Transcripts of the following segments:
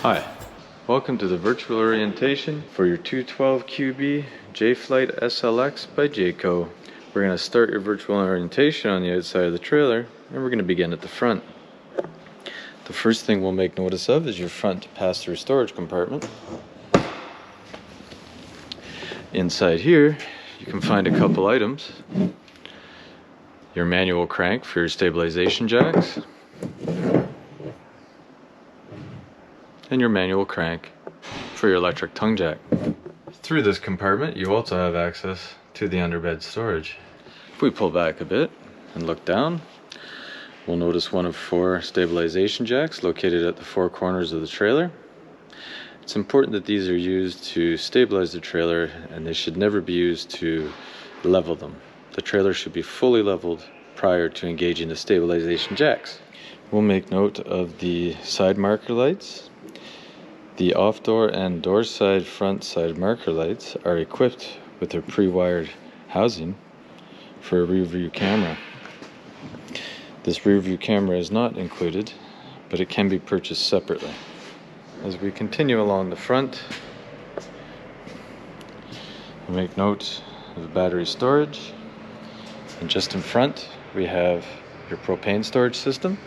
Hi, welcome to the virtual orientation for your 212QB Jay Flight SLX by Jayco. We're going to start your virtual orientation on the outside of the trailer, and we're going to begin at the front. The first thing we'll make notice of is your front pass-through storage compartment. Inside here, you can find a couple items. Your manual crank for your stabilization jacks, and your manual crank for your electric tongue jack. Through this compartment, you also have access to the underbed storage. If we pull back a bit and look down, we'll notice one of 4 stabilization jacks located at the 4 corners of the trailer. It's important that these are used to stabilize the trailer, and they should never be used to level them. The trailer should be fully leveled prior to engaging the stabilization jacks. We'll make note of the side marker lights. The off-door and door side front side marker lights are equipped with a pre-wired housing for a rear view camera. This rear view camera is not included, but it can be purchased separately. As we continue along the front, we make note of the battery storage, and just in front we have your propane storage system.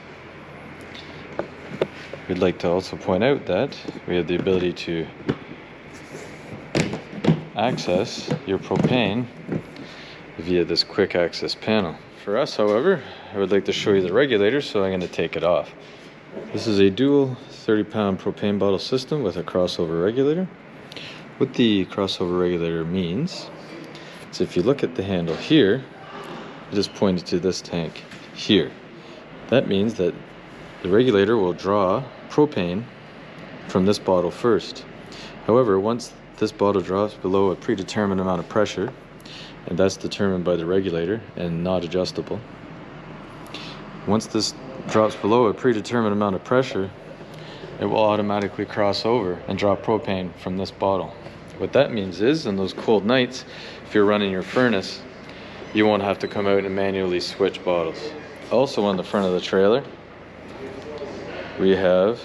We'd like to also point out that we have the ability to access your propane via this quick access panel. For us, however, I would like to show you the regulator, so I'm going to take it off. This is a dual 30-pound propane bottle system with a crossover regulator. What the crossover regulator means is if you look at the handle here, it is pointed to this tank here. That means that the regulator will draw propane from this bottle first. However, once this bottle drops below a predetermined amount of pressure, and that's determined by the regulator and not adjustable, once this drops below a predetermined amount of pressure, it will automatically cross over and draw propane from this bottle. What that means is, in those cold nights, if you're running your furnace, you won't have to come out and manually switch bottles. Also on the front of the trailer, we have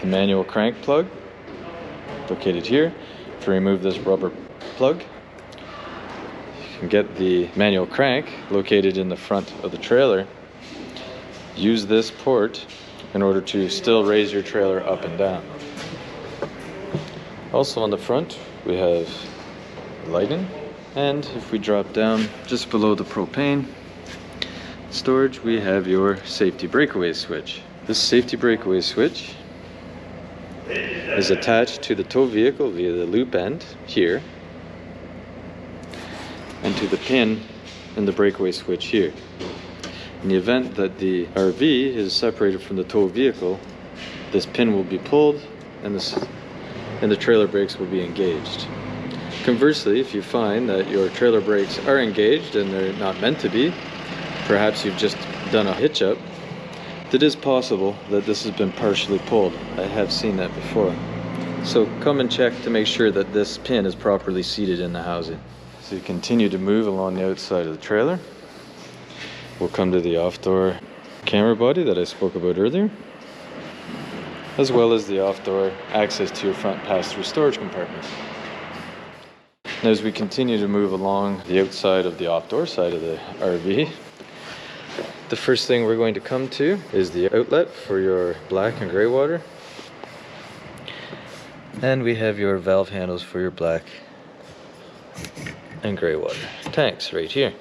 the manual crank plug located here. To remove this rubber plug, you can get the manual crank located in the front of the trailer. Use this port in order to still raise your trailer up and down. Also on the front we have lighting, and if we drop down just below the propane storage, we have your safety breakaway switch. This safety breakaway switch is attached to the tow vehicle via the loop end here, and to the pin in the breakaway switch here. In the event that the RV is separated from the tow vehicle, this pin will be pulled and the trailer brakes will be engaged. Conversely, if you find that your trailer brakes are engaged and they're not meant to be, perhaps you've just done a hitch up, it is possible that this has been partially pulled. I have seen that before. So come and check to make sure that this pin is properly seated in the housing. So you continue to move along the outside of the trailer. We'll come to the off-door camera body that I spoke about earlier, as well as the off-door access to your front pass-through storage compartment. Now, as we continue to move along the outside of the off-door side of the RV, the first thing we're going to come to is the outlet for your black and gray water. And we have your valve handles for your black and gray water tanks right here.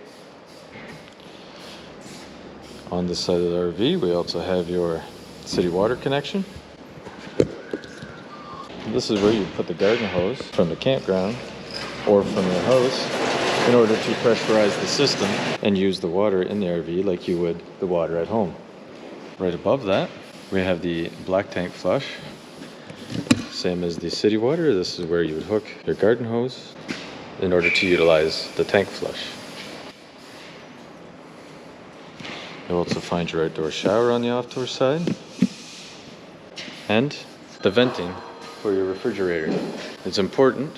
On this side of the RV, we also have your city water connection. This is where you put the garden hose from the campground or from your house in order to pressurize the system and use the water in the RV like you would the water at home. Right above that, we have the black tank flush. Same as the city water, this is where you would hook your garden hose in order to utilize the tank flush. You'll also find your outdoor shower on the off-door side, and the venting for your refrigerator. It's important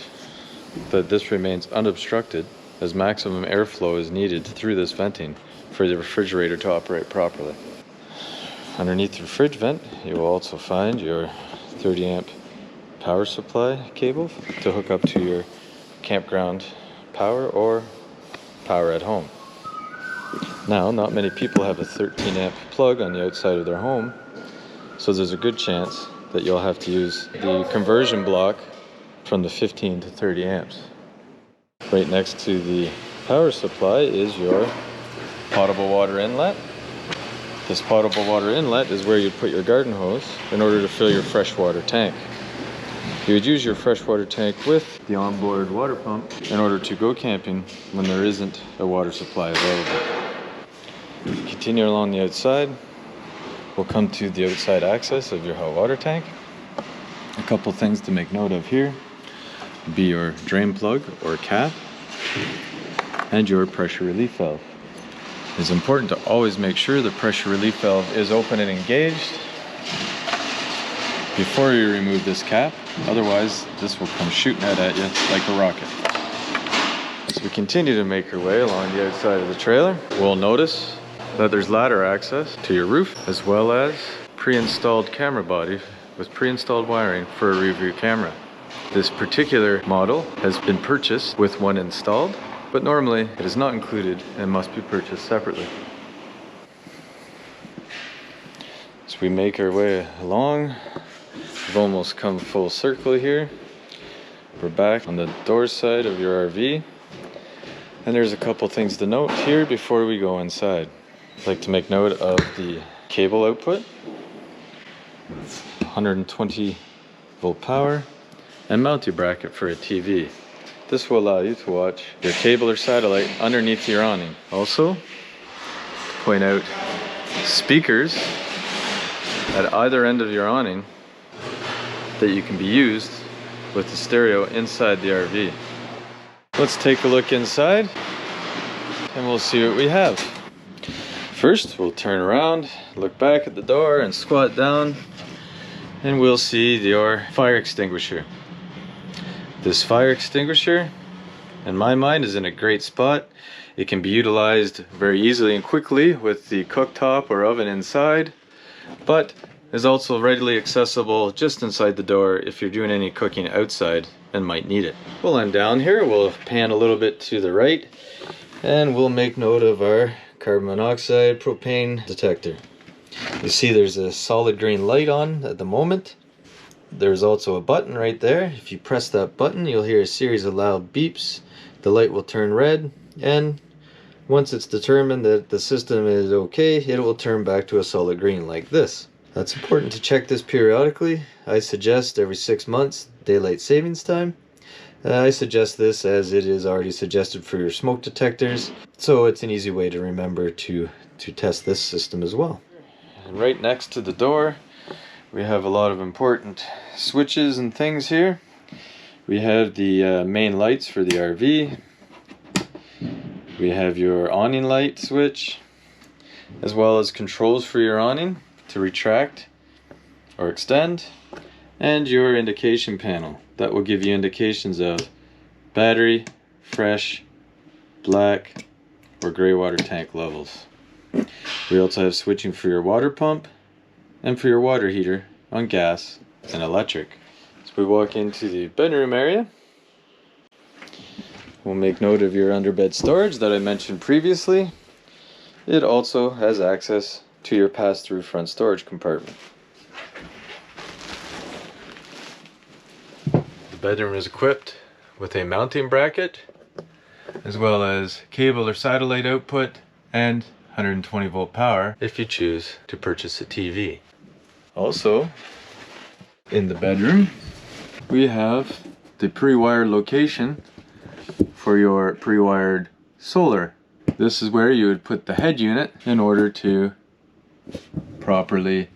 that this remains unobstructed, as maximum airflow is needed through this venting for the refrigerator to operate properly. Underneath your fridge vent, you will also find your 30 amp power supply cable to hook up to your campground power or power at home. Now, not many people have a 13 amp plug on the outside of their home, so there's a good chance that you'll have to use the conversion block from the 15 to 30 amps. Right next to the power supply is your potable water inlet. This potable water inlet is where you put your garden hose in order to fill your freshwater tank. You would use your freshwater tank with the onboard water pump in order to go camping when there isn't a water supply available. Continue along the outside. We'll come to the outside access of your hot water tank. A couple things to make note of here would be your drain plug or cap and your pressure relief valve. It's important to always make sure the pressure relief valve is open and engaged before you remove this cap, otherwise this will come shooting out at you like a rocket. As we continue to make our way along the outside of the trailer, we'll notice that there's ladder access to your roof, as well as pre-installed camera body with pre-installed wiring for a rear view camera. This particular model has been purchased with one installed, but normally it is not included and must be purchased separately. As we make our way along, we've almost come full circle here. We're back on the door side of your RV, and there's a couple things to note here before we go inside. I'd like to make note of the cable output, 120 volt power, and mounting bracket for a TV. This will allow you to watch your cable or satellite underneath your awning. Also, point out speakers at either end of your awning that you can be used with the stereo inside the RV. Let's take a look inside and we'll see what we have. First, we'll turn around, look back at the door and squat down, and we'll see your fire extinguisher. This fire extinguisher, in my mind, is in a great spot. It can be utilized very easily and quickly with the cooktop or oven inside, but is also readily accessible just inside the door if you're doing any cooking outside and might need it. We'll end down here, we'll pan a little bit to the right, and we'll make note of our carbon monoxide propane detector. You see there's a solid green light on at the moment. There's also a button right there. If you press that button, you'll hear a series of loud beeps. The light will turn red, and once it's determined that the system is okay, it will turn back to a solid green like this. That's important to check this periodically. I suggest every 6 months, daylight savings time. I suggest this as it is already suggested for your smoke detectors, so it's an easy way to remember to test this system as well. And right next to the door, we have a lot of important switches and things here. We have the main lights for the RV. We have your awning light switch, as well as controls for your awning to retract or extend, and your indication panel that will give you indications of battery, fresh, black, or gray water tank levels. We also have switching for your water pump and for your water heater on gas and electric. As we walk into the bedroom area, we'll make note of your underbed storage that I mentioned previously. It also has access to your pass-through front storage compartment. The bedroom is equipped with a mounting bracket, as well as cable or satellite output and 120 volt power if you choose to purchase a TV. Also, in the bedroom, we have the pre-wired location for your pre-wired solar. This is where you would put the head unit in order to properly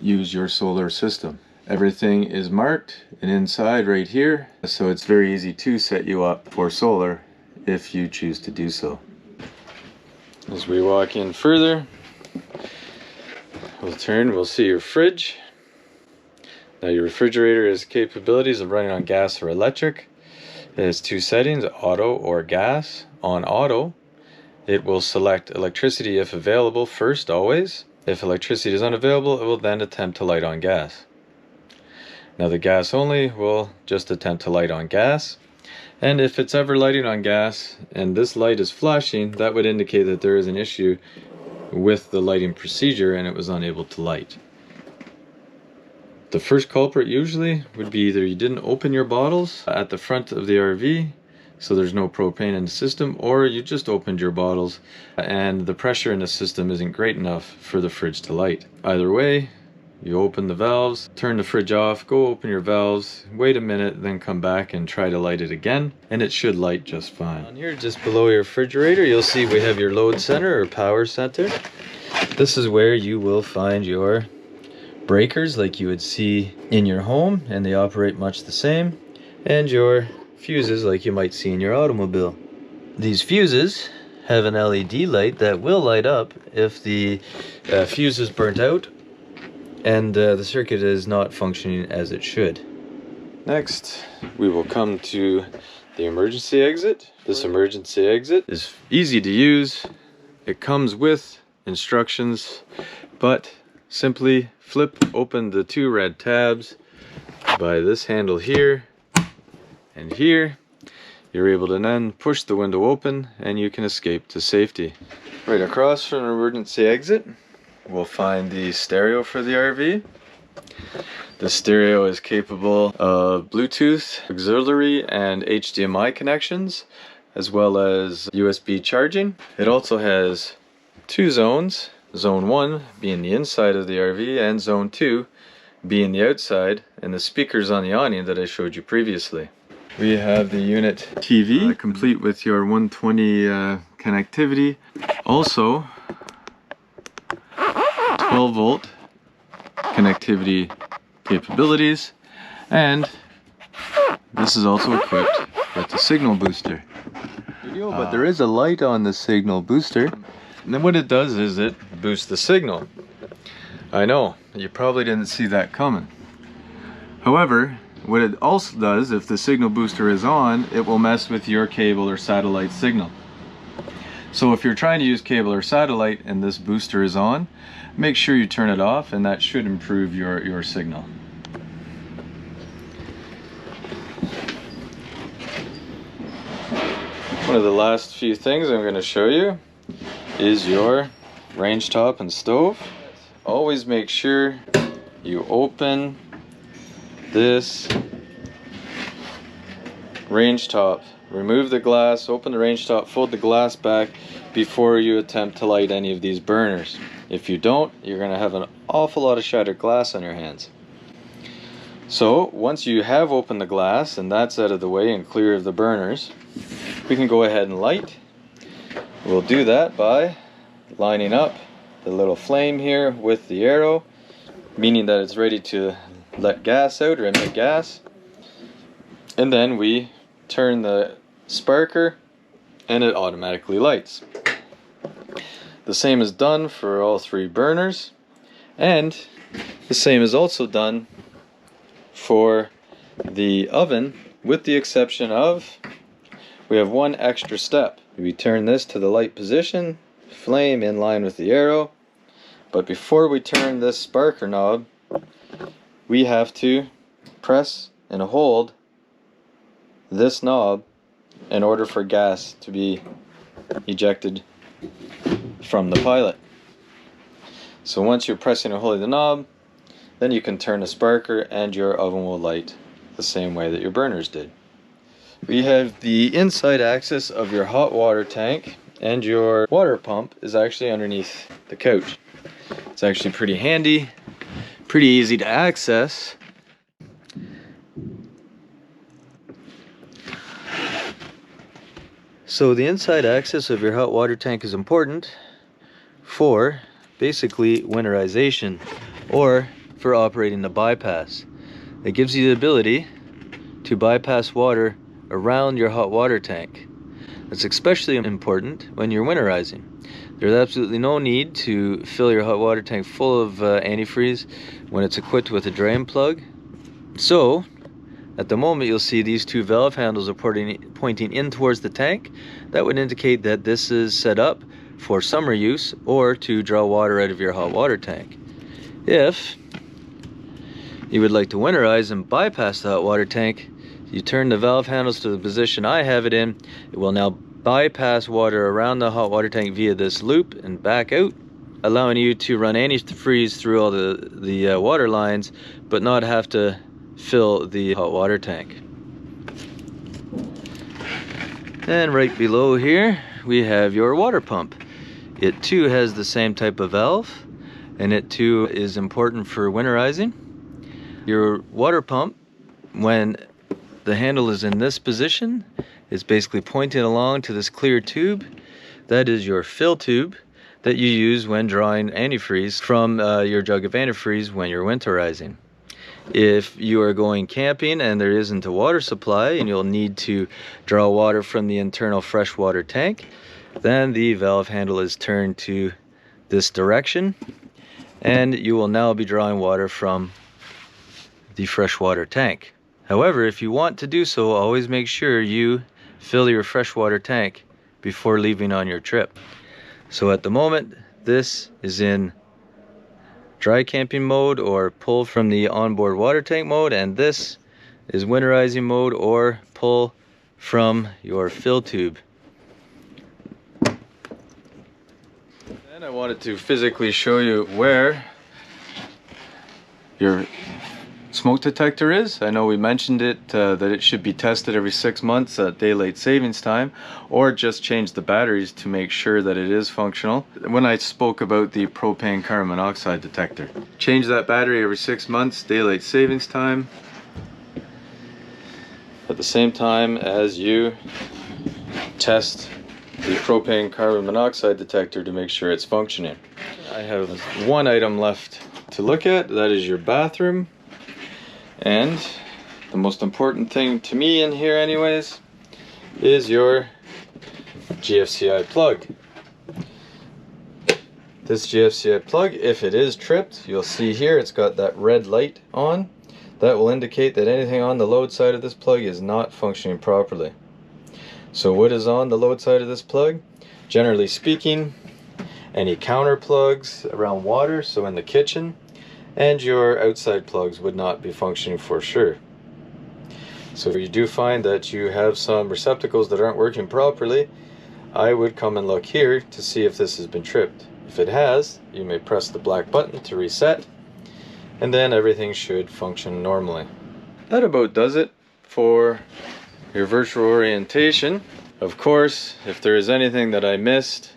use your solar system. Everything is marked and inside right here, so it's very easy to set you up for solar if you choose to do so. As we walk in further, we'll see your fridge. Now your refrigerator has capabilities of running on gas or electric. It has two settings, auto or gas. On auto, it will select electricity if available first, always. If electricity is unavailable, it will then attempt to light on gas. Now the gas only will just attempt to light on gas. And if it's ever lighting on gas and this light is flashing, that would indicate that there is an issue with the lighting procedure and it was unable to light. The first culprit usually would be either you didn't open your bottles at the front of the RV, so there's no propane in the system, or you just opened your bottles and the pressure in the system isn't great enough for the fridge to light. Either way, you open the valves, turn the fridge off, go open your valves, wait a minute, then come back and try to light it again, and it should light just fine. On here, just below your refrigerator, you'll see we have your load center or power center. This is where you will find your breakers like you would see in your home, and they operate much the same, and your fuses like you might see in your automobile. These fuses have an LED light that will light up if the fuse is burnt out and the circuit is not functioning as it should. Next, we will come to the emergency exit. This emergency exit is easy to use. It comes with instructions, but simply flip open the two red tabs by this handle here and here. You're able to then push the window open and you can escape to safety. Right across from the emergency exit, we'll find the stereo for the RV. The stereo is capable of Bluetooth, auxiliary, and HDMI connections, as well as USB charging. It also has two zones. Zone 1 being the inside of the RV and Zone 2 being the outside, and the speakers on the awning that I showed you previously. We have the unit TV complete with your 120 connectivity. Also 12 volt connectivity capabilities, and this is also equipped with the signal booster. But there is a light on the signal booster. And then what it does is it boosts the signal. I know, you probably didn't see that coming. However, what it also does, if the signal booster is on, it will mess with your cable or satellite signal. So if you're trying to use cable or satellite and this booster is on, make sure you turn it off, and that should improve your signal. One of the last few things I'm going to show you is your range top and stove. Always make sure you open this range top. Remove the glass, open the range top, fold the glass back before you attempt to light any of these burners. If you don't, you're going to have an awful lot of shattered glass on your hands. So once you have opened the glass and that's out of the way and clear of the burners, we can go ahead and light. We'll do that by lining up the little flame here with the arrow, meaning that it's ready to let gas out or emit gas. And then we turn the sparker and it automatically lights. The same is done for all three burners, and the same is also done for the oven, with the exception of we have one extra step. We turn this to the light position, flame in line with the arrow, but before we turn this sparker knob, we have to press and hold this knob in order for gas to be ejected from the pilot. So once you're pressing and holding the knob, then you can turn the sparker and your oven will light the same way that your burners did. We have the inside axis of your hot water tank, and your water pump is actually underneath the couch. It's actually pretty handy, pretty easy to access. So the inside axis of your hot water tank is important for basically winterization, or for operating the bypass. It gives you the ability to bypass water around your hot water tank. It's especially important when you're winterizing. There's absolutely no need to fill your hot water tank full of antifreeze when it's equipped with a drain plug. So at the moment you'll see these two valve handles are pointing in towards the tank. That would indicate that this is set up for summer use or to draw water out of your hot water tank. If you would like to winterize and bypass the hot water tank, you turn the valve handles to the position I have it in. It will now bypass water around the hot water tank via this loop and back out, allowing you to run antifreeze through all the water lines, but not have to fill the hot water tank. And right below here, we have your water pump. It too has the same type of valve, and it too is important for winterizing. Your water pump, when the handle is in this position, is basically pointing along to this clear tube. That is your fill tube that you use when drawing antifreeze from your jug of antifreeze when you're winterizing. If you are going camping and there isn't a water supply and you'll need to draw water from the internal freshwater tank, then the valve handle is turned to this direction and you will now be drawing water from the freshwater tank. However, if you want to do so, always make sure you fill your freshwater tank before leaving on your trip. So at the moment, this is in dry camping mode or pull from the onboard water tank mode, and this is winterizing mode or pull from your fill tube. And I wanted to physically show you where your smoke detector is. I know we mentioned it, that it should be tested every 6 months at daylight savings time, or just change the batteries to make sure that it is functional. When I spoke about the propane carbon monoxide detector, change that battery every 6 months, daylight savings time, at the same time as you test the propane carbon monoxide detector to make sure it's functioning. I have one item left to look at, that is your bathroom. And the most important thing to me in here anyways is your Gfci plug. This Gfci plug, if it is tripped, you'll see here it's got that red light on. That will indicate that anything on the load side of this plug is not functioning properly. So what is on the load side of this plug? Generally speaking, any counter plugs around water, so in the kitchen, and your outside plugs would not be functioning for sure. So if you do find that you have some receptacles that aren't working properly, I would come and look here to see if this has been tripped. If it has, you may press the black button to reset, and then everything should function normally. That about does it for your virtual orientation. Of course, if there is anything that I missed,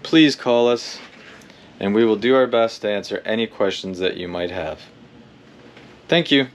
please call us, and we will do our best to answer any questions that you might have. Thank you.